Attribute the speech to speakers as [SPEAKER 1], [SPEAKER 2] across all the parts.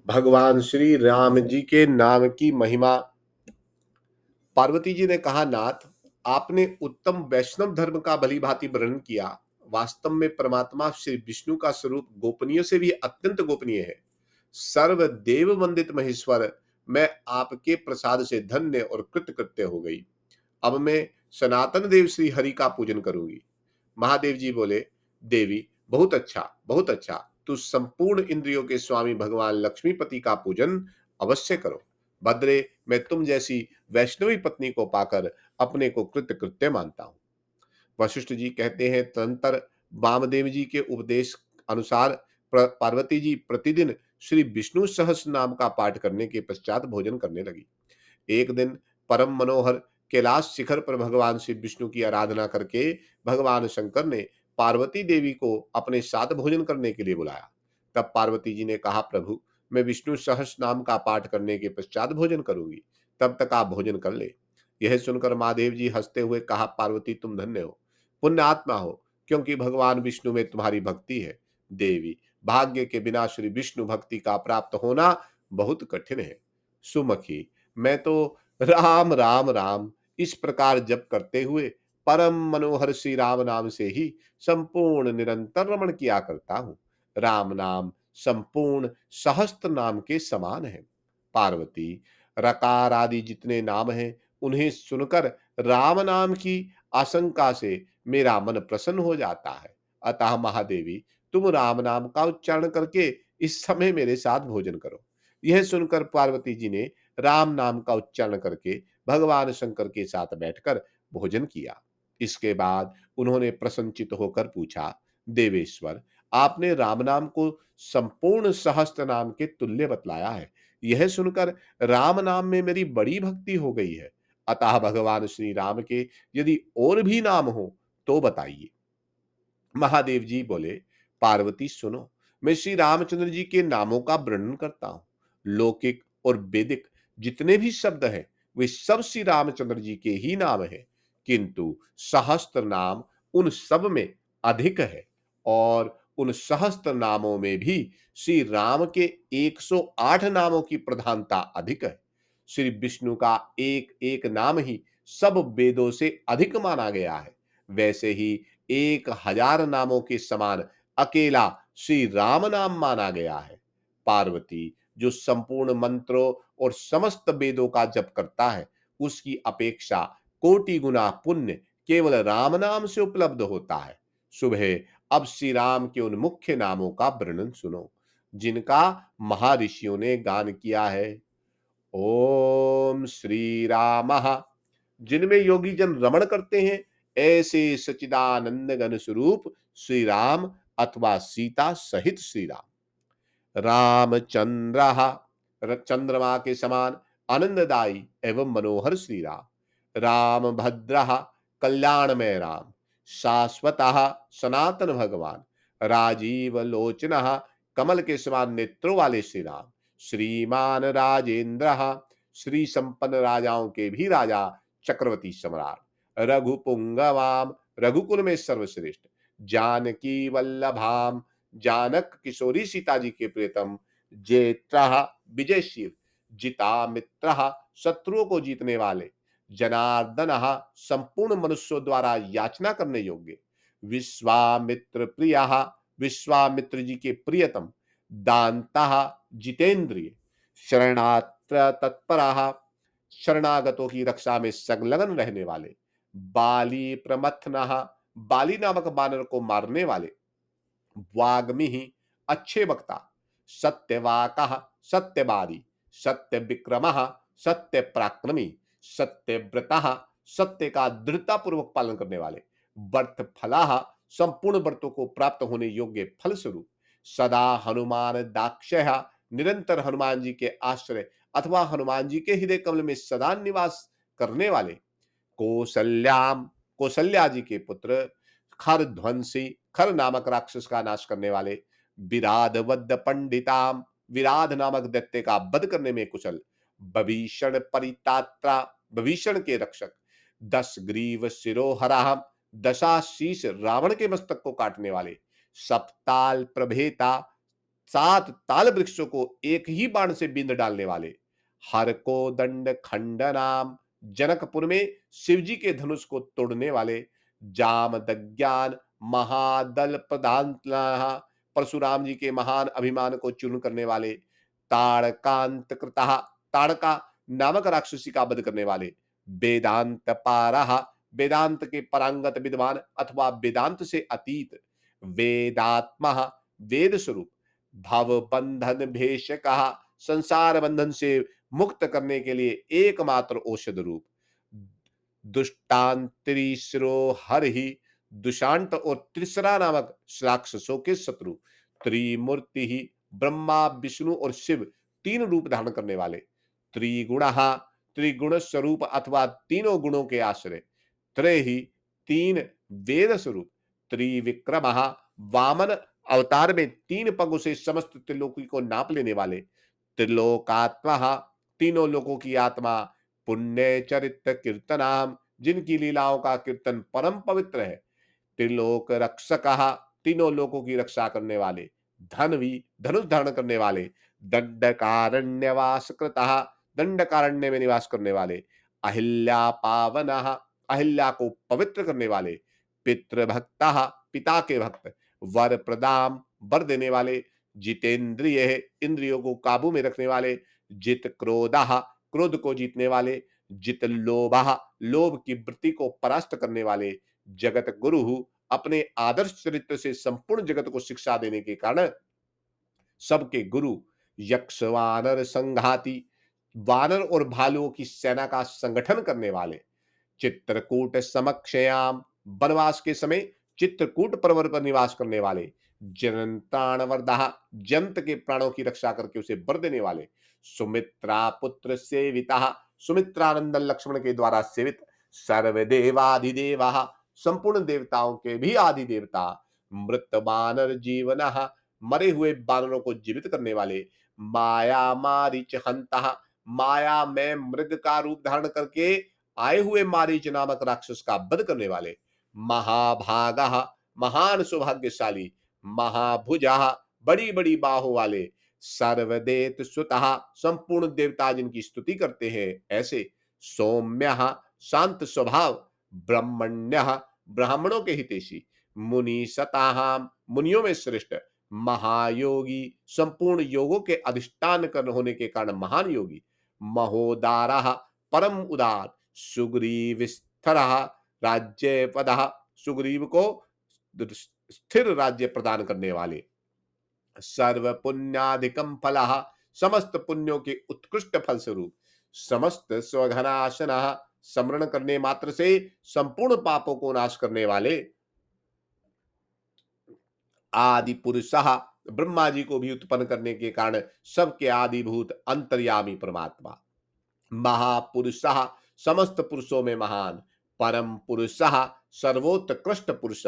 [SPEAKER 1] भगवान श्री राम जी के नाम की महिमा। पार्वती जी ने कहा, नाथ, आपने उत्तम वैष्णव धर्म का भली भांति वर्णन किया। वास्तव में परमात्मा श्री विष्णु का स्वरूप गोपनीय से भी अत्यंत गोपनीय है। सर्वदेव वंदित महेश्वर, मैं आपके प्रसाद से धन्य और कृतकृत्य हो गई। अब मैं सनातन देव श्री हरि का पूजन करूंगी। महादेव जी बोले, देवी, बहुत अच्छा, बहुत अच्छा। तू संपूर्ण इंद्रियों के स्वामी भगवान लक्ष्मीपति का पूजन अवश्य करो। भद्रे, मैं तुम जैसी वैष्णवी पत्नी को पाकर अपने को कृतकृत्य मानता हूं। वशिष्ठ जी कहते हैं, तदंतर वामदेव जी के उपदेश अनुसार पार्वती जी प्रतिदिन श्री विष्णु सहस्त्र नाम का पाठ करने के पश्चात भोजन करने लगी। एक दिन परम मनोहर कैलाश शिखर पर भगवान श्री विष्णु की आराधना करके भगवान शंकर ने पार्वती देवी को अपने साथ भोजन करने के लिए बुलाया। तब पार्वती जी ने कहा, प्रभु, मैं विष्णु सहस्त्र नाम का पाठ करने के पश्चात भोजन करूंगी, तब तक आप भोजन कर ले। यह सुनकर महादेव जी हंसते हुए कहा, पार्वती, तुम धन्य हो, पुण्य आत्मा हो, क्योंकि भगवान विष्णु में तुम्हारी भक्ति है। देवी, भाग्य के बिना श्री विष्णु भक्ति का प्राप्त होना बहुत कठिन है। सुमखी, मैं तो राम राम राम इस प्रकार जप करते हुए परम मनोहर श्री राम नाम से ही संपूर्ण निरंतर रमण किया करता हूं। राम नाम संपूर्ण सहस्त्र नाम के समान है। पार्वती, रकार आदि जितने नाम हैं, उन्हें सुनकर राम नाम की आशंका से मेरा मन प्रसन्न हो जाता है। अतः महादेवी, तुम राम नाम का उच्चारण करके इस समय मेरे साथ भोजन करो। यह सुनकर पार्वती जी ने राम नाम का उच्चारण करके भगवान शंकर के साथ बैठकर भोजन किया। इसके बाद उन्होंने प्रसन्नचित होकर पूछा, देवेश्वर, आपने राम नाम को संपूर्ण सहस्त्र नाम के तुल्य बतलाया है। यह सुनकर राम नाम में मेरी बड़ी भक्ति हो गई है। अतः भगवान श्री राम के यदि और भी नाम हो तो बताइए। महादेव जी बोले, पार्वती सुनो, मैं श्री रामचंद्र जी के नामों का वर्णन करता हूं। लौकिक और वैदिक जितने भी शब्द हैं, वे सब श्री रामचंद्र जी के ही नाम हैं, किंतु सहस्त्र नाम उन सब में अधिक है। और उन सहस्त्र नामों में भी श्री राम के 108 नामों की प्रधानता अधिक है। श्री विष्णु का एक एक नाम ही सब वेदों से अधिक माना गया है। वैसे ही 1000 नामों के समान अकेला श्री राम नाम माना गया है। पार्वती, जो संपूर्ण मंत्रों और समस्त वेदों का जप करता है, उसकी अपेक्षा कोटि गुना पुण्य केवल राम नाम से उपलब्ध होता है। सुबह अब श्री राम के उन मुख्य नामों का वर्णन सुनो, जिनका महर्षियों ने गान किया है। ओम श्री राम, जिनमें योगी जन रमण करते हैं, ऐसे सचिदानंद घन स्वरूप श्री राम अथवा सीता सहित श्री राम। रामचंद्र, चंद्रमा के समान आनंददायी एवं मनोहर श्री राम। राम भद्र, कल्याणमय राम। शाश्वत, सनातन भगवान। राजीव लोचन, कमल के समान नेत्रों वाले श्री राम। श्रीमान राजेंद्र, श्री संपन्न राजाओं के भी राजा, चक्रवर्ती सम्राट। रघुपुंगवाम, रघुकुल में सर्वश्रेष्ठ। जानकी वल्लभाम, जानक किशोरी सीता जी के प्रियतम। जेत्र, विजयशील। जिता मित्र, शत्रुओं को जीतने वाले। जनार्दन, संपूर्ण मनुष्यों द्वारा याचना करने योग्य। विश्वामित्र प्रिय, विश्वामित्र जी के प्रियतम। दांता, जितेंद्रिय। शरणात्र तत्पर, शरणागतों की रक्षा में संलग्न रहने वाले। बाली प्रमथन, बाली नामक बानर को मारने वाले। वाग्मी, अच्छे वक्ता। सत्यवाक, सत्यवादी। सत्य विक्रम, सत्य पराक्रमी। सत्यव्रत, सत्य का दृढ़ता पूर्वक पालन करने वाले। व्रत फला, संपूर्ण व्रतों को प्राप्त होने योग्य फल स्वरूप। सदा हनुमान दाक्षय, निरंतर हनुमान जी के आश्रय अथवा हनुमान जी के हृदय कमल में सदा निवास करने वाले। कौशल्याम, कौशल्या जी के पुत्र। खर ध्वंसी, खर नामक राक्षस का नाश करने वाले। विराध वध पंडिताम, विराध नामक दैत्य का वध करने में कुशल। भीषण परितात्रा, भीषण के रक्षक। 10 ग्रीव शिरोहराम, दशा शीश रावण के मस्तक को काटने वाले। सप्ताल प्रभेता, 7 ताल वृक्षों को एक ही बाण से बींध डालने वाले, हर को दंड खंडनाम, जनकपुर में शिवजी के धनुष को तोड़ने वाले, जाम दज्ञान महादल प्रधान, परशुराम जी के महान अभिमान को चूर्ण करने वाले, ताड़कांत कृता, ताड़का नामक राक्षसी का वध करने वाले, वेदांत पारह, वेदांत के परांगत विद्वान अथवा वेदांत से अतीत, वेदात्मा वेद स्वरूप, भव बंधन भेष कहा, संसार बंधन से मुक्त करने के लिए एकमात्र औषध रूप, दुष्टांतरीश्रो हर ही, दुशांत और त्रिसरा नामक राक्षसों के शत्रु, त्रिमूर्ति ही, ब्रह्मा विष्णु और शिव तीन रूप धारण करने वाले, त्रिगुण, त्रिगुण स्वरूप अथवा तीनों गुणों के आश्रय, त्रय ही तीन वेद स्वरूप, त्रिविक्रम, वामन अवतार में तीन पगों से समस्त त्रिलोकी को नाप लेने वाले, त्रिलोकात्मा, तीनों लोकों की आत्मा, पुण्य चरित्र कीर्तनाम, जिनकी लीलाओं का कीर्तन परम पवित्र है, त्रिलोक रक्षक, तीनों लोकों की रक्षा करने वाले, धनवी, धनुष धारण करने वाले, दंडकारण्यवास कृतः, दंडकारण्य में निवास करने वाले, अहिल्या पावन, अहिल्या को पवित्र करने वाले, पितृभक्त, पिता के भक्त, वर प्रदाम, वर देने वाले, जितेंद्रिय, इंद्रियों को काबू में रखने वाले, जित क्रोध, क्रोध को जीतने वाले, जित लोभ, लोभ की वृत्ति को परास्त करने वाले, जगत गुरु, अपने आदर्श चरित्र से संपूर्ण जगत को शिक्षा देने के कारण सबके गुरु, यक्ष वानर संघाती, वानर और भालुओं की सेना का संगठन करने वाले, चित्रकूट समक्षयाम, वनवास के समय चित्रकूट पर्वत पर निवास करने वाले, जनताण वरदाह, जंत के प्राणों की रक्षा करके उसे वर देने वाले, सुमित्रा पुत्र सेविता, सुमित्रानंदन लक्ष्मण के द्वारा सेवित, सर्वदेवाधिदेवा, संपूर्ण देवताओं के भी आदि देवता, मृत बानर जीवन, मरे हुए बानरों को जीवित करने वाले, माया मारीच हंता, माया में मृग का रूप धारण करके आए हुए मारीच नामक राक्षस का वध करने वाले, महाभागा, महान सौभाग्यशाली, महाभुजा, बड़ी बड़ी बाहों वाले, सर्वदेत सुतः, संपूर्ण देवता जिनकी स्तुति करते हैं ऐसे, सौम्य, शांत स्वभाव, ब्रह्मण्य, ब्राह्मणों के हितैषी, मुनि सताहाम, मुनियों में श्रेष्ठ, महायोगी, संपूर्ण योगों के अधिष्ठान कर होने के कारण महान योगी, महोदारा, परम उदार, सुग्रीव स्थिर, राज्य पद, सुग्रीव को स्थिर राज्य प्रदान करने वाले, सर्व पुण्याधिकम फल, समस्त पुण्यों के उत्कृष्ट फल स्वरूप, समस्त स्वघनाशन, स्मरण करने मात्र से संपूर्ण पापों को नाश करने वाले, आदि पुरुष, ब्रह्मा जी को भी उत्पन्न करने के कारण सबके आदिभूत अंतर्यामी परमात्मा, महापुरुष, समस्त पुरुषों में महान, परम पुरुष, सर्वोत्कृष्ट पुरुष,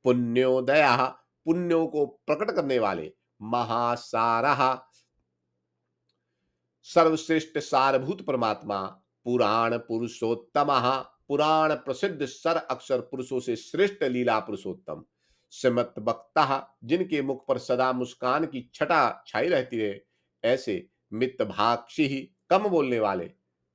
[SPEAKER 1] पुण्योदय, पुण्यों को प्रकट करने वाले, महासारा, सर्वश्रेष्ठ सारभूत परमात्मा, पुराण पुरुषोत्तम, पुराण प्रसिद्ध सर अक्षर पुरुषों से श्रेष्ठ लीला पुरुषोत्तम, सिमत वक्ता, जिनके मुख पर सदा मुस्कान की छटा छाई रहती है ऐसे, मित भाक्षी, कम बोलने वाले,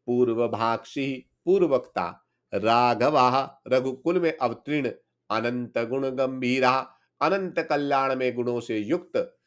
[SPEAKER 1] पूर्व भाक्षी, पूर्व वक्ता, राघवा, रघुकुल में अवतीर्ण, अनंत गुण गंभीरा, अनंत कल्याण में गुणों से युक्त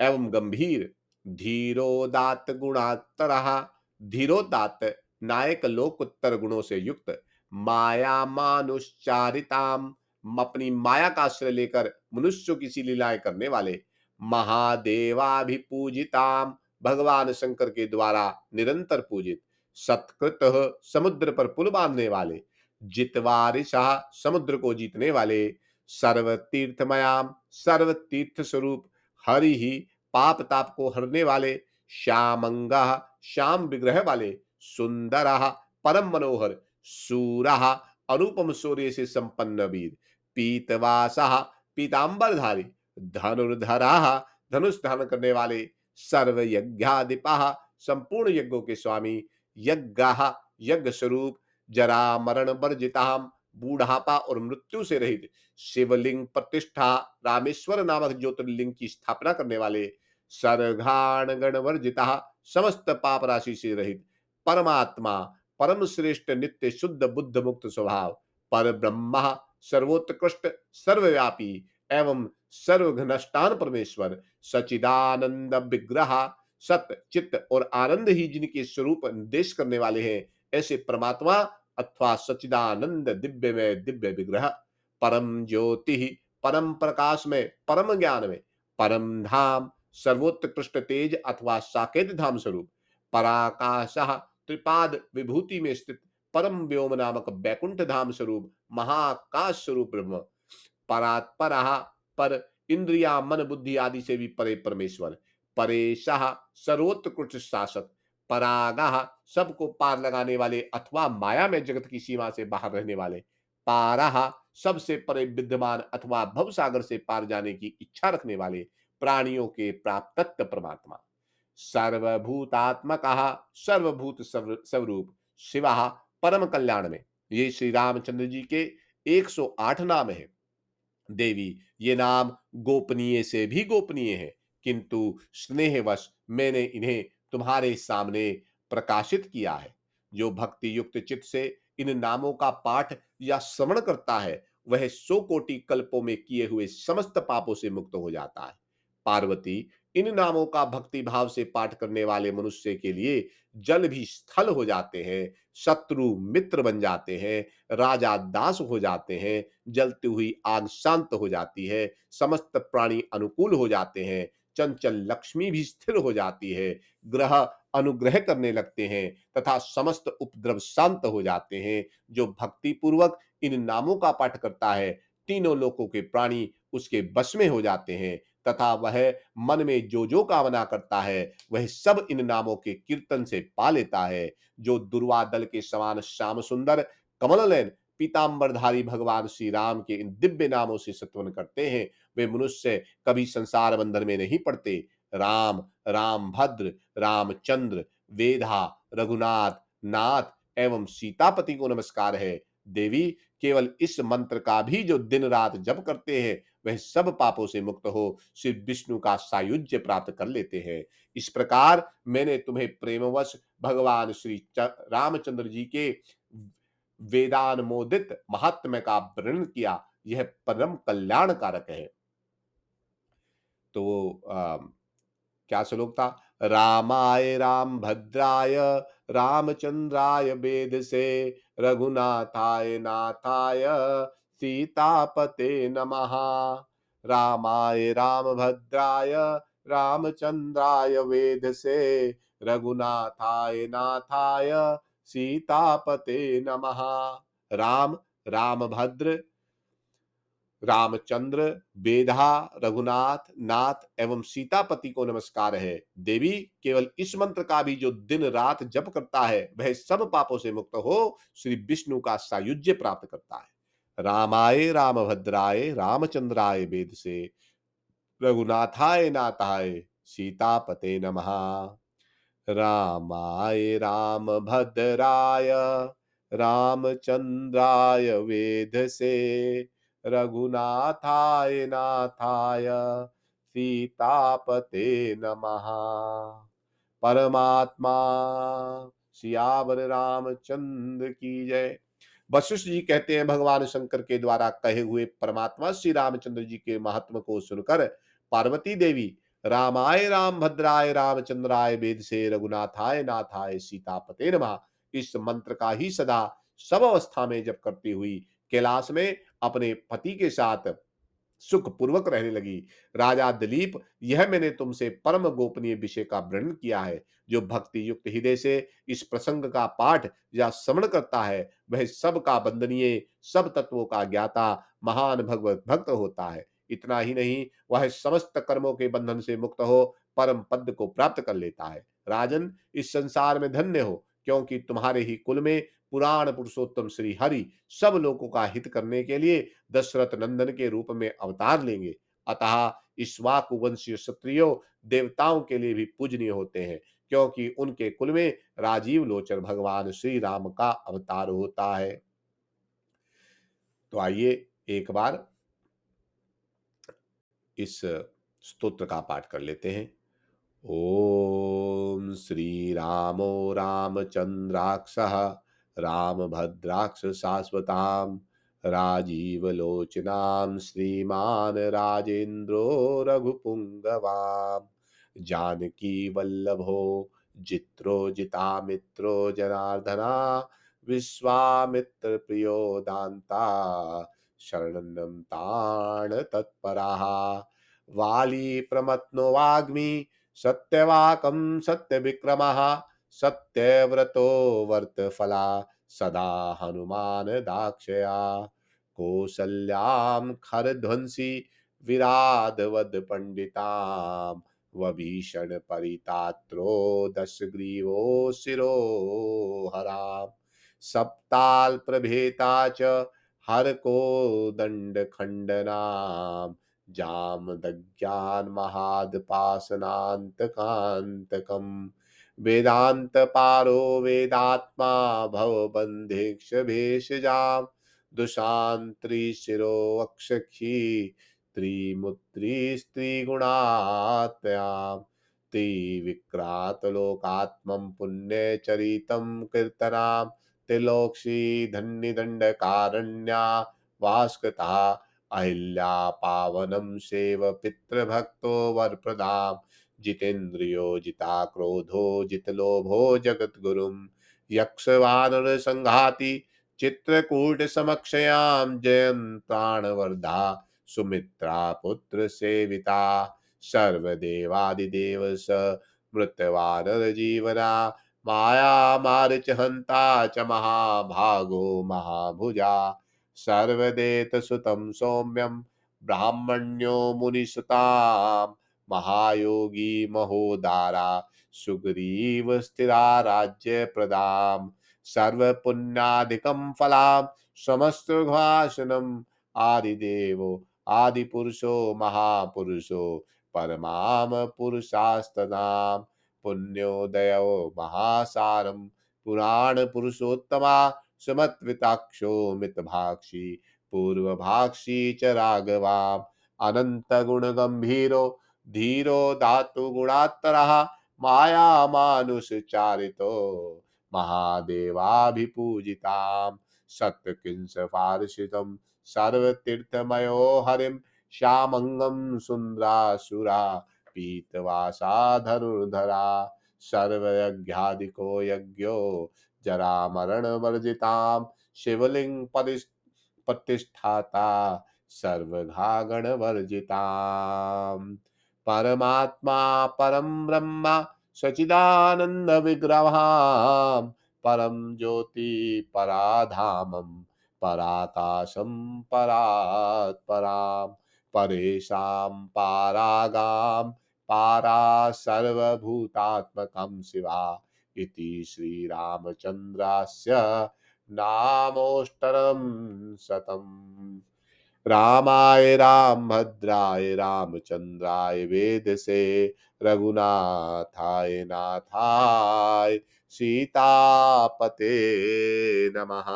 [SPEAKER 1] एवं गंभीर, धीरोदात गुणात्तर, धीरोदात, नायक लोकोत्तर गुणों से युक्त, माया मानुष्चारिताम, अपनी माया का आश्रय लेकर मनुष्यों की सी लीलाएं करने वाले, महादेवाभिपूजिताम, भगवान शंकर के द्वारा निरंतर पूजित, सत्कृत, समुद्र पर पुल बांधने वाले, जितवारिशा, समुद्र को जीतने वाले, सर्व तीर्थमयाम, सर्व तीर्थ स्वरूप, हरि ही, पाप ताप को हरने वाले, श्यामंगा, श्याम विग्रह वाले, सुंदर, परम मनोहर, सूरा, अनुपम सूर्य से संपन्न वीर, पीतवासा, पीतांबरधारी, धनुर्धरा, धनुष धारण करने वाले, सर्व यज्ञाधिपा, संपूर्ण यज्ञों के स्वामी, यज्ञ, यज्ञ स्वरूप, जरा मरण वर्जिताम, बूढ़ापा और मृत्यु से रहित, शिवलिंग प्रतिष्ठा, रामेश्वर नामक ज्योतिर्लिंग की स्थापना करने वाले, सर्वघान गणवर्जिता, समस्त पाप राशि से रहित परमात्मा, परम श्रेष्ठ नित्य शुद्ध बुद्ध मुक्त स्वभाव, पर ब्रह्मा, सर्वोत्कृष्ट सर्वव्यापी एवं सर्वघनष्टान परमेश्वर, सचिदानंद विग्रह, सत्य चित्त और आनंद ही जिनके स्वरूप निर्देश करने वाले हैं, ऐसे परमात्मा अथवा सचिदानंद दिव्य में दिव्य विग्रह, परम ज्योति, परम प्रकाश में, परम ज्ञान में, परम धाम, सर्वोत्कृष्ट तेज अथवा साकेत धाम स्वरूप, पराकाश, त्रिपाद विभूति में स्थित परम व्योम नामक बैकुंठ धाम स्वरूप, महाकाश स्वरूप ब्रह्म, परात्पर, पर इंद्रिया मन बुद्धि आदि से भी परे परमेश्वर, परेशः सर्वोत्कृष्ट शासक, परागः सबको पार लगाने वाले अथवा माया में जगत की सीमा से बाहर रहने वाले, पारः सबसे परे विद्यमान अथवा भव सागर से पार जाने की इच्छा रखने वाले, प्राणियों के प्राप्तत्व परमात्मा, सर्वभूतात्मक, सर्वभूत स्वरूप, शिव परम कल्याण में। ये श्री रामचंद्र जी के 108 नाम है। देवी, ये नाम गोपनीय से भी गोपनीय है, किंतु स्नेहवश मैंने इन्हें तुम्हारे सामने प्रकाशित किया है। जो भक्ति युक्त चित्त से इन नामों का पाठ या श्रवण करता है, वह 100 कोटि कल्पों में किए हुए समस्त पापों से मुक्त हो जाता है। पार्वती, इन नामों का भक्ति भाव से पाठ करने वाले मनुष्य के लिए जल भी स्थल हो जाते हैं, शत्रु मित्र बन जाते हैं, राजा दास हो जाते हैं, जलती हुई आग शांत हो जाती है, समस्त प्राणी अनुकूल हो जाते हैं, चंचल लक्ष्मी भी स्थिर हो जाती है, ग्रह अनुग्रह करने लगते हैं तथा समस्त उपद्रव शांत हो जाते हैं। जो भक्ति पूर्वक इन नामों का पाठ करता है, तीनों लोकों के प्राणी उसके वश में हो जाते हैं तथा वह मन में जो जो कामना करता है, वह सब इन नामों के कीर्तन से पा लेता है। जो दुर्वादल के समान श्याम सुंदर कमल नयन पीतांबरधारी भगवान श्री राम के इन दिव्य नामों से स्तवन करते हैं, वे मनुष्य कभी संसार बंधन में नहीं पड़ते। राम, राम भद्र, रामचंद्र, वेधा, रघुनाथ, नाथ एवं सीतापति को नमस्कार है। देवी, केवल इस मंत्र का भी जो दिन रात जप करते हैं, वह सब पापों से मुक्त हो श्री विष्णु का सायुज्य प्राप्त कर लेते हैं। इस प्रकार मैंने तुम्हें प्रेमवश भगवान श्री रामचंद्र जी के वेदानुमोदित महात्म्य का वर्णन किया। यह परम कल्याण कारक है। तो क्या श्लोक था? रामाय राम भद्राय रामचंद्राय वेद से, रघुनाथाय नाथाय सीतापते नमः। रामाय राम भद्राय रामचंद्राय वेद से, रघुनाथाय नाथाय सीतापते नमः। राम, रामभद्र, रामचंद्र, बेधा, रघुनाथ, नाथ एवं सीतापति को नमस्कार है। देवी, केवल इस मंत्र का भी जो दिन रात जप करता है, वह सब पापों से मुक्त हो श्री विष्णु का सायुज्य प्राप्त करता है। रामाय रामभद्राय रामचंद्राय वेद से, रघुनाथाय नाथाय सीतापते नमः। रामाय रामभद्राय रामचंद्राय वेद से, रघुनाथाय नाथाय सीतापते नमः। परमात्मा सियावर रामचंद्र की जय। वशिष्ठ जी कहते हैं, भगवान शंकर के द्वारा कहे हुए परमात्मा श्री रामचंद्र जी के महात्म को सुनकर पार्वती देवी रामाय राम भद्राय रामचंद्राय वेद से, रघुनाथाय नाथाय सीतापते नमः इस मंत्र का ही सदा सब अवस्था में जप करती हुई कैलाश में अपने पति के साथ सुख पूर्वक रहने लगी। राजा दिलीप, यह मैंने तुमसे परम गोपनीय विषय का वर्णन किया है। जो भक्ति युक्त हृदय से इस प्रसंग का पाठ या श्रवण करता है, वह सब का वंदनीय, सब तत्वों का ज्ञाता, महान भगवत भक्त होता है। इतना ही नहीं, वह समस्त कर्मों के बंधन से मुक्त हो परम पद को प्राप्त कर लेता है। राजन, इस संसार में धन्य हो, क्योंकि तुम्हारे ही कुल में पुराण पुरुषोत्तम श्री हरि सब लोगों का हित करने के लिए दशरथ नंदन के रूप में अवतार लेंगे। अतः इक्ष्वाकु वंशीय क्षत्रियो देवताओं के लिए भी पूजनीय होते हैं, क्योंकि उनके कुल में राजीव लोचन भगवान श्री राम का अवतार होता है। तो आइए एक बार इस स्तोत्र का पाठ कर लेते हैं। ॐ श्रीरामो रामचन्द्राक्षः रामभद्राक्ष शाश्वतां राजीवलोचनां श्रीमान् राजेन्द्रो रघुपुङ्गवां जानकी वल्लभो जित्रो जितामित्रो जनार्दना विश्वामित्रप्रियो दान्ता शरणं तान् तत्पराः वाली प्रमत्नो वाग्मी सत्यवाकं सत्यविक्रमः सत्यव्रतो वर्तफला सदा हनुमान दाक्षया कौसल्यां खरध्वंसी विराधवद पंडितां वभीषण परितात्रो दशग्रीवो शिरो हराम सप्ताल प्रभेता च हर को दंड खंडनाम जामदज्ञान महादपासनान्तकान्तकम् वेदांत पारो वेदात्मा भवबन्धेक्ष भेषजाम दुशांत्री शिरो अक्षखी त्रिमुत्री स्त्रीगुणात्मयाम् त्रिविक्रात लोकात्मं पुण्यचरितं कीर्तनां त्रिलोक्षी धन्यदण्डकारण्या वास्कता अहिल्या पावनं सेव पितृभक्तो वरप्रदाम जितेन्द्रियो जिता क्रोधो जितलोभो जगद्गुरुं यक्षवानर संघाति चित्रकूट समक्षयां जयन्ताणवर्धा सुमित्रा पुत्र सेविता सर्वदेवादिदेव स मृत्यवानर जीवना माया मारिच हंता च महाभागो महाभुजा सर्वदेत सुतं सौम्यं ब्राह्मण्यो मुनिसुतां महायोगी महोदारा सुग्रीव स्थिरा राज्य प्रदाम सर्वपुण्यादिकं फलां समस्तभाषणम् आदिदेवो आदिपुरुषो महापुरुषो परमाम पुरुषास्तनां पुण्योदयो महासारं पुराण पुरुषोत्तमा सुमत्विताक्षो मितभाक्षी पूर्वभाक्षी च राघवाम् अनंत गुण गंभीरो धीरो धातु गुणात्तरः माया मानुष चारितो महादेवाभिपूजिताम् सत्यकिंस पार्षितम् सर्वतीर्थमयो हरिं श्यामंगं सुंदरासुरा पीतवासा धनुर्धरा सर्वयज्ञादिको यज्ञो जरामरण वर्जिताम शिवलिंग प्रतिष्ठाता सर्वघागण वर्जिताम परमात्मा परम ब्रह्म सचिदानंद विग्रहाम परम ज्योति पराधामम पराकाशं परात्परां परेशां पारागां पारा सर्वभूतात्मकं शिवा इति श्रीरामचन्द्रस्य नामोष्टरं शतम् रामाय रामभद्राय रामचन्द्राय वेदसे रघुनाथाय नाथाय सीतापते नमः।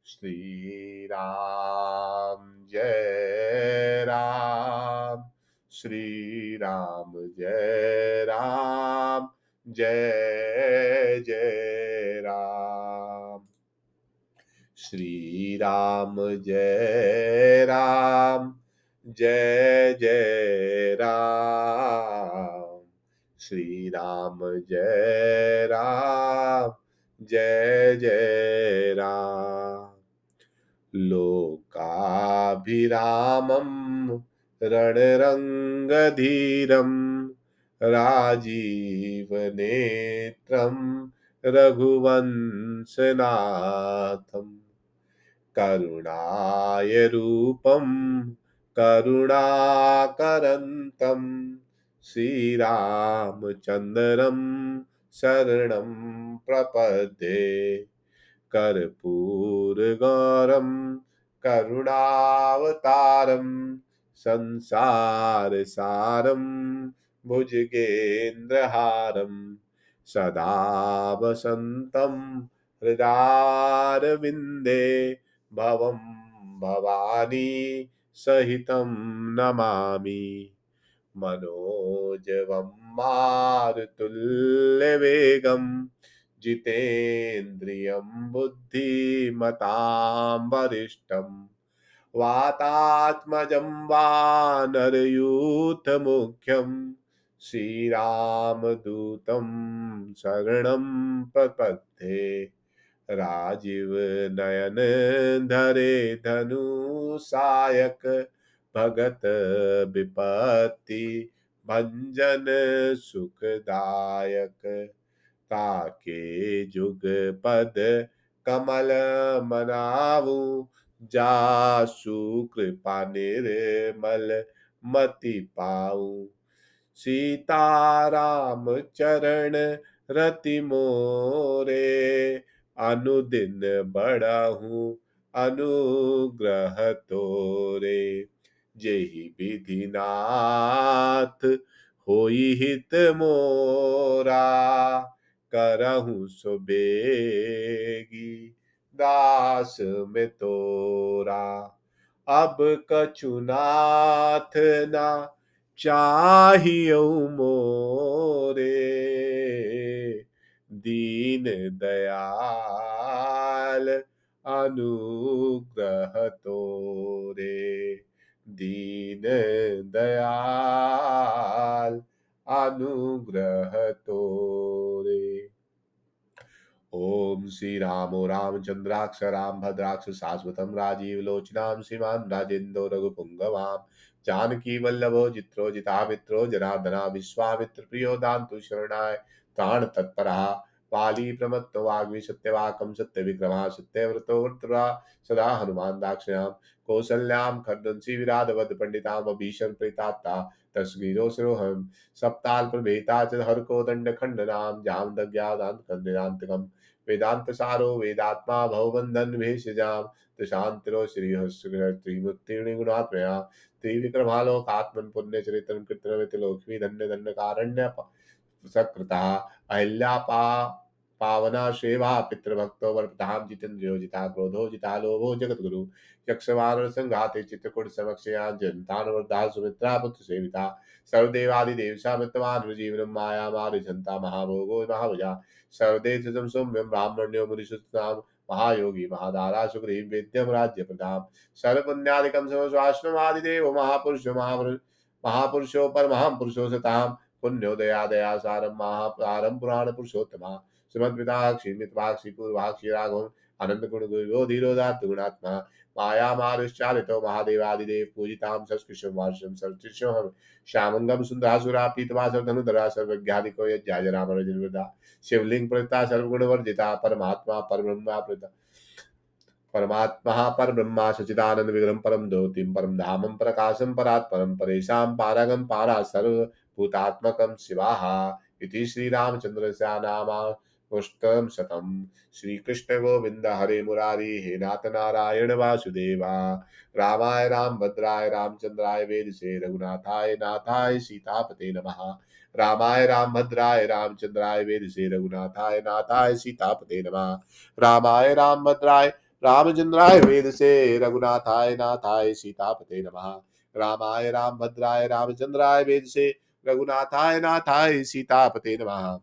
[SPEAKER 1] श्री राम जय राम श्री राम जय राम जय जय राम श्री राम जय राम जय जय राम श्री राम जय राम जय जय राम लोकाभिरामं रणरङ्गधीरं राजीवनेत्रं रघुवंशनाथम् करुणाय रूपं करुणाकरन्तं श्रीरामचन्द्रं शरणं प्रपद्ये कर्पूरगौरं करुणावतारं संसारसारं भुजगेन्द्रहारं सदा वसन्तं हृदारविन्दे भवं भवानी सहितं नमामि मनोजवं मारुतुल्यवेगं जितेन्द्रियं बुद्धिमतां वरिष्ठम् वातात्मजं वानरयूथमुख्यं श्रीरामदूतं शरणं प्रपद्ये राजीवनयन धरे धनुषायक भगत विपत्ति भंजन सुखदायक ताके जुग पद कमल मनावू जासु कृपा निर्मल मति पाऊं सीताराम चरण रति मोरे अनुदिन बढ़ाऊं अनुग्रह तोरे जेहि विधिनाथ होई हित मोरा करहूं सुबेगी दास में तोरा अब कछुनाथ ना चाहियो मोरे दीन दयाल अनुग्रह तोरे दीन दयाल अनुग्रह तोरे। ओम श्री रामो रामचंद्राक्ष राम भद्राक्ष शाश्वतम राजीव लोचनाम श्रीमान राजेन्द्र रघुपुंगवाम जानकी वल्लभो जित्रो जितामित्रो जनार्दना विश्वामित्र प्रियो दान्तु शरणाय प्राण तत्परः पाली प्रमत्तो वाग्मी सत्यवाकं सत्य विक्रमः सत्यव्रतो वृत्रा सदा हनुमान दाक्षिणाम कौसल्याम खर्दंसी विराधवद पंडिताम भीषण प्रीतात्ता तस्वीरो सिरोहम सप्ताल प्रभेता च हर को दंड खंडनाम जाम दज्ञादांत कंदिरांतकम वेदांत सारो वेदात्मा भवबंधन भेषजाम तुशांतरो श्री त्रिमुक्ति गुणात्मया त्रिविक्रमालोकात्मन पुण्य चरित्रम कृत्रमित लोक्ष्मी धन्य धन्य कारण्य सकृता अहिल्या पावना सेवा पितृभक्तो वरप्रधाम जितेन्द्रियो जिता क्रोधो जिता लोभो जगत गुरु यक्षवान संघाते चित्रकूट समक्षयान जनतान सुमित्रा पुत्र सेविता सर्वदेवादिदेव सामितवान जीवनम माया मार जनता महाभोगो महाभुजा सर्वदेशम सौम्यम ब्राह्मण्यो मुनिषुताम महायोगी महादारा सुग्रीव वेद्यम राज्य प्रदाम सर्वपुण्यादिकम समस्वाश्रमादिदेव महापुरुषो परमहम पुरुषो सताम पुण्योदया दया सारम महापारम पुराण पुरुषोत्तमा सुमद्विता क्षीमितवाक्षी पूर्वाक्षी राघव अनंत गुण गुरो धीरोदात गुणात्मा माया मारुश्चारितो महादेवादिदेव पूजिताम संस्कृशम वार्षम सर्वतिशोहम श्यामंगम सुंदरासुरा पीतवासर धनुधरा सर्वज्ञादिको यज्ञाय राम रजनवृदा शिवलिंग प्रता सर्वगुण वर्जिता परमात्मा परब्रह्मा प्रता परमात्मा परब्रह्मा सच्चिदानंद विग्रहम परम ज्योतिम परम धामम प्रकाशम परात्परम परेशान पारगम पारा सर्वभूतात्मकम शिवाहा इति श्री रामचंद्रस्य नामा पुष्टम शतम श्री कृष्ण गोविंद हरे मुरारी हे नाथ नारायण वासुदेवा रामाय राम भद्राय रामचंद्राय वेद से रघुनाथाय नाथाय सीतापते नमः रामाय राम भद्राय रामचंद्राय वेद से रघुनाथाय नाथाय सीतापते नमः रामाय राम भद्राय रामचंद्राय वेद से रघुनाथाय नाथाय सीतापते नमः रामाय राम भद्राय रामचंद्राय वेद से रघुनाथाय नाथाय सीतापते नमः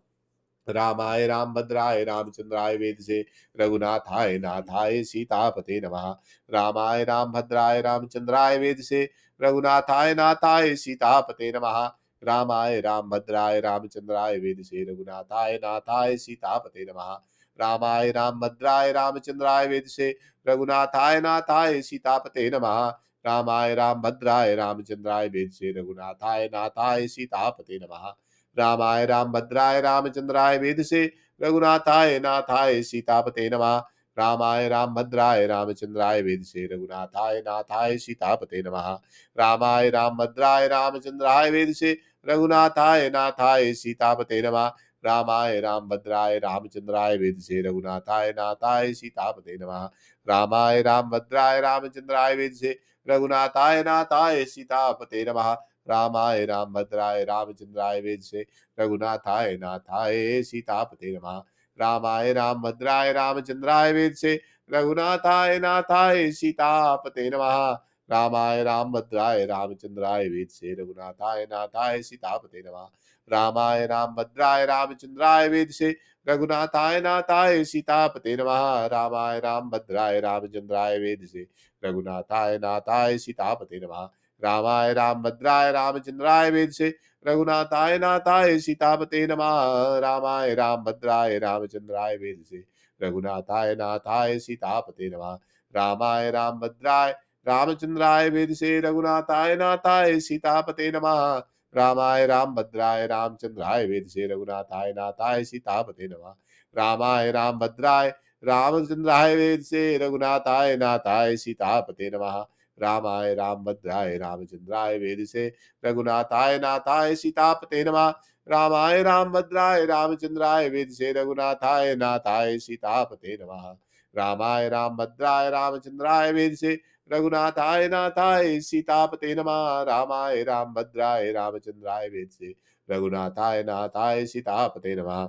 [SPEAKER 1] रामाय राम भद्राय रामचंद्राय वेद से रघुनाथाय नाथाय सीतापते नमः रामाय राम भद्राय रामचंद्राय वेद से रघुनाथाय नाथाय सीतापते नमः रामाय राम भद्राय रामचंद्राय वेद से रघुनाथाय नाथाय सीतापते नमः रामाय राम भद्राय रामचंद्राय वेद से रघुनाथाय नाथाय सीतापते नमः रामाय राम भद्राय रामचंद्राय वेद से रघुनाथाय नाथाय सीतापते नमः रामाय राम भद्राय रामचंद्राय वेद से रघुनाथाय नाथाय सीतापते नमः रामाय राम भद्राय रामचंद्राय वेद से रघुनाथाय नाथाय सीतापते नमः रामाय राम भद्राय रामचंद्राय वेद से रघुनाथाय नाथाय सीतापते नमः रामाय राम भद्राय रामचंद्राय वेद से रघुनाथाय नाथाय सीतापते नमः रामाय राम भद्राय रामचंद्राय वेद से रघुनाथाय नाथाय सीतापते नमः रामाय राम भद्राय रामचंद्राय वेद से रघुनाथाय नाथाय सीतापते नमः रामाय राम भद्राय रामचंद्राय वेद से रघुनाथाय नाथाय सीतापते नमः रामाय रामभद्राय रामचंद्राय वेदसे रघुनाथाय नाथाय सीतापते नमः। रामाय रामभद्राय रामचंद्राय वेदसे रघुनाथाय नाथाय सीतापते नमः। रामाय रामभद्राय रामचंद्राय वेदसे रघुनाथाय नाथाय सीतापते नमः। रामाय रामभद्राय रामचंद्राय वेदसे रघुनाथाय नाथाय सीतापते नमः। रामाय रामभद्राय रामचंद्राय वेदसे रघुनाथाय नाथाय सीतापते नमः। रामाय रामभद्राय रामचंद्राय वेदसे रघुनाथाय नाथाय सीतापते नमः। रामाय रामभद्राय रामचंद्राय वेदसे रघुनाथाय नाथाय सीतापते नमः। रामाय रामभद्राय रामचंद्राय वेदसे रघुनाथाय नाथाय सीतापते नमः। रामाय रामभद्राय रामचंद्राय वेदसे रघुनाथाय नाथाय सीतापते नमः। रामाय रामभद्राय रामचंद्राय वेदसे रघुनाथाय नाथाय सीतापते नमः। रामाय रामभद्राय रामचंद्राय वेदसे रघुनाथाय नाथाय सीतापते नमः। रामाय रामभद्राय रामचंद्राय वेदसे रघुनाथाय नाथाय सीतापते नमः।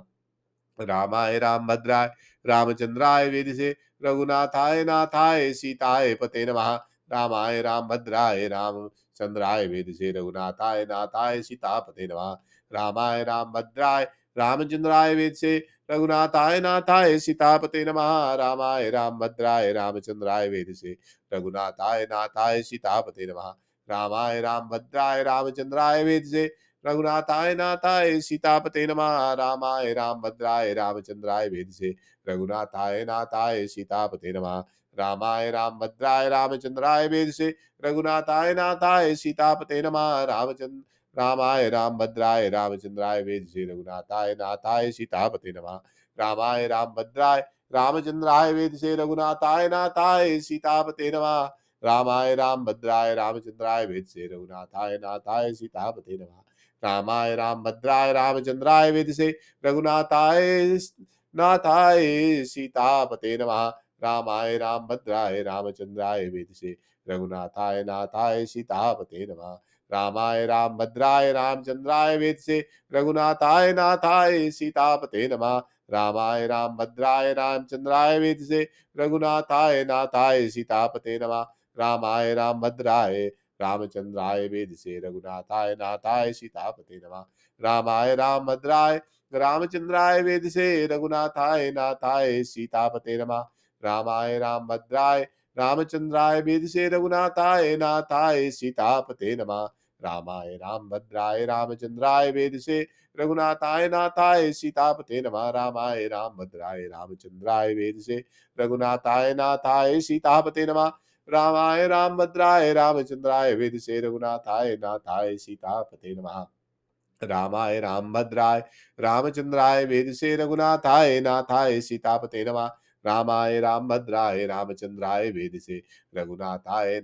[SPEAKER 1] रामाय रामभद्राय रामचंद्राय वेदसे रघुनाथाय नाथाय सीताय पते नमः। रामाय रामभद्राय रामचंद्राय वेदसे रघुनाथाय नाथाय सीतापते नमः। रामाय रामभद्राय रामचंद्राय वेदसे रघुनाथाय नाथाय सीतापते नमः। रामाय रामभद्राय रामचंद्राय वेदसे रघुनाथाय नाथाय सीतापते नमः। रामाय रामभद्राय रामचंद्राय वेदसे रघुनाथाय नाथाय सीतापते नमः। रामाय रामभद्राय रामचंद्राय वेदसे रघुनाथाय नाथाय सीतापते नमः। रामाय रामभद्राय रामचंद्राय वेदसे रघुनाथाय नाथाय सीतापते नमः। रामाय रामभद्राय रामचंद्राय वेदसे रघुनाथाय नाथाय सीतापते नमः। रामाय रामभद्राय रामचंद्राय वेदसे रघुनाथाय नाथाय सीतापते नमः। रामाय रामभद्राय रामचंद्राय वेदसे रघुनाथाय नाथाय सीतापते नमः। रामाय रामभद्राय रामचंद्राय वेदसे रघुनाथाय नाथाय सीतापते नमः। रामाय रामभद्राय रामचंद्राय वेदसे रघुनाथाय नाथाय सीतापते नमः। रामाय रामभद्राय रामचंद्राय वेदसे रघुनाथाय नाथाय सीतापते नमः। रामाय रामभद्राय रामचंद्राय वेदसे रघुनाथाय नाथाय सीतापते नमः। रामाय रामभद्राय रामचंद्राय वेदसे रघुनाथाय नाथाय सीतापते नमः। रामाय रामभद्राय रामचंद्राय वेदसे रघुनाथाय नाथाय सीतापते नमः। रामाय रामभद्राय रामचंद्राय वेदसे रघुनाथाय नाथाय सीतापते नमः। रामाय रामभद्राय रामचंद्राय वेदसे रघुनाथाय नाथाय सीतापते नमः। रामाय रामभद्राय रामचंद्राय वेदसे रघुनाथाय नाथाय सीतापते नमः। रामाय रामभद्राय रामचंद्राय वेदसे रघुनाथाय नाथाय सीतापते नमः। रामाय रामभद्राय रामचंद्राय वेदसे रघुनाथाय नाथाय सीतापते नमः। रामाय रामभद्राय रामचंद्राय वेदसे रघुनाथाय नाथाय सीतापते नमः। रामाय रामभद्राय रामचंद्राय वेदसे रघुनाथाय नाथाय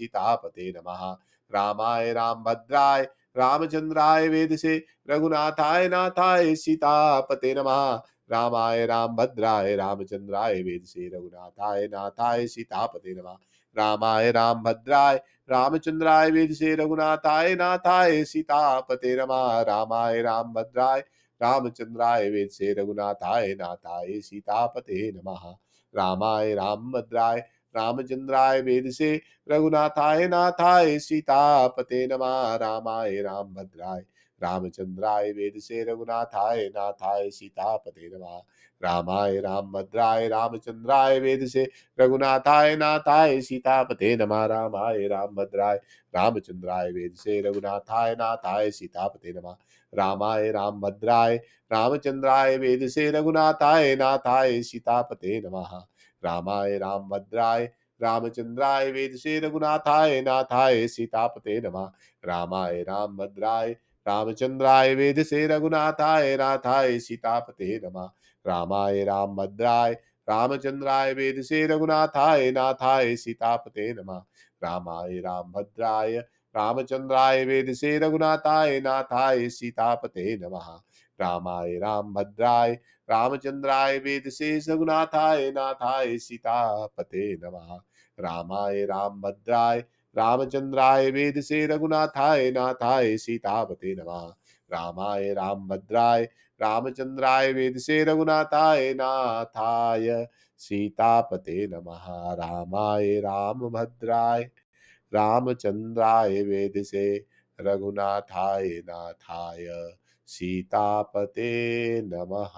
[SPEAKER 1] सीतापते नमः। रामाय रामभद्राय रामचंद्राय वेदसे रघुनाथाय नाथाय सीतापते नमः। रामाय रामभद्राय रामचंद्राय वेदसे रघुनाथाय नाथाय सीतापते नमः। रामाय रामभद्राय रामचंद्राय वेदसे रघुनाथाय नाथाय सीतापते नमः। रामाय रामभद्राय रामचंद्राय वेदसे रघुनाथाय नाथाय सीतापते नमः। रामाय रामभद्राय रामचंद्राय वेदसे रघुनाथाय नाथाय सीतापते नमः। रामाय रामभद्राय रामचंद्राय वेदसे रघुनाथाय नाथाय सीतापते नमः। रामाय रामभद्राय रामचंद्राय वेदसे रघुनाथाय नाथाय सीतापते नमः। रामाय रामभद्राय रामचंद्राय वेदसे रघुनाथाय नाथाय सीतापते नमः। रामाय रामभद्राय रामचंद्राय वेदसे रघुनाथाय नाथाय सीतापते नमः। रामाय रामभद्राय रामचंद्राय वेदसे रघुनाथाय नाथाय सीतापते नमः। रामाय रामभद्राय रामचंद्राय वेदसे रघुनाथाय नाथाय सीतापते नमः। रामाय रामभद्राय रामचंद्राय वेदसे रघुनाथाय नाथाय सीतापते नमः। रामाय रामभद्राय रामचंद्राय वेदसे रघुनाथाय नाथाय सीतापते नमः। रामाय रामभद्राय रामचंद्राय वेदसे रघुनाथाय नाथाय सीतापते नमः। रामाय रामभद्राय रामचंद्राय वेदसे रघुनाथाय नाथाय सीतापते नमः। रामाय रामभद्राय रामचंद्राय वेधसे, रघुनाथाय नाथाय सीतापते नमः।